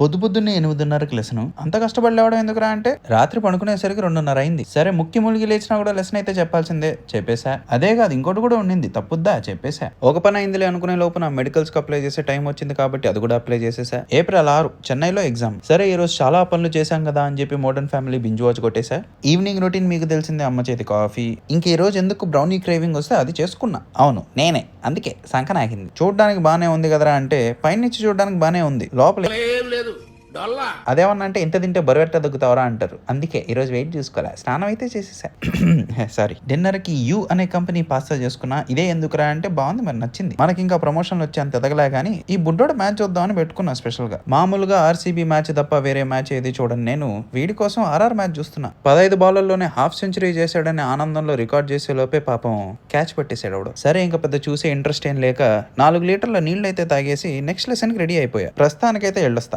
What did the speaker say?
పొద్దున్నే 8:30కి లెసను. అంత కష్టపడి లేవడం ఎందుకురా అంటే, రాత్రి పడుకునేసరికి 2:30 అయింది. సరే ముక్కి ములిగి లేచినా కూడా లెసన్ అయితే చెప్పాల్సిందే. చెప్పేసా. అదే కాదు ఇంకోటి కూడా ఉండింది. తప్పుద్దా? చెప్పేసా. ఒక పని అయిందిలే అనుకునే లోపు నా మెడికల్స్‌కి అప్లై చేసే టైం వచ్చింది కాబట్టి అది కూడా అప్లై చేసేసా. ఏప్రిల్ 6 చెన్నైలో ఎగ్జామ్. సరే ఈ రోజు చాలా పనులు చేశాం కదా అని చెప్పి మోడర్న్ ఫ్యామిలీ బింజ్ వాచ్ కొట్టేసా. ఈవినింగ్ రొటీన్ మీకు తెలిసిందే, అమ్మ చేతి కాఫీ. ఇంక ఈ రోజు ఎందుకు బ్రౌనీ క్రేవింగ్ వస్తే అది చేసుకున్నా. అవును నేనే. అందుకే సంక నాకింది. చూడడానికి బానే ఉంది కదరా అంటే, పైనుంచి చూడడానికి బానే ఉంది. లోపల అదేమన్నా అంటే ఎంత తింటే బరువెట్ట దగ్గుతావరా అంటారు. అందుకే ఈరోజు వెయిట్ చూసుకోలే, స్నానం అయితే చేసేసా. సారీ. డిన్నర్ కి యూ అనే కంపెనీ పాస్తా చేసుకున్నా. ఇదే ఎందుకురా అంటే బాగుంది, మరి నచ్చింది. మనకి ఇంకా ప్రమోషన్లు వచ్చి అంత ఎదగలే కానీ ఈ బుడ్డోడు మ్యాచ్ చూద్దామని పెట్టుకున్నా స్పెషల్ గా. మామూలుగా ఆర్సీబీ మ్యాచ్ తప్ప వేరే మ్యాచ్ ఏది చూడను నేను. వీడి కోసం ఆర్ఆర్ మ్యాచ్ చూస్తున్నా. 15 బాల్లోనే హాఫ్ సెంచరీ చేశాడని ఆనందంలో రికార్డ్ చేసే లోపే పాపం క్యాచ్ పట్టేశాడు అవడు. సరే ఇంకా పెద్ద చూసే ఇంట్రెస్ట్ ఏం లేక 4 లీటర్ల నీళ్లు అయితే తాగేసి నెక్స్ట్ లెసన్ కి రెడీ అయిపోయా. ప్రస్తుతానికైతే వెళ్ళొస్తా.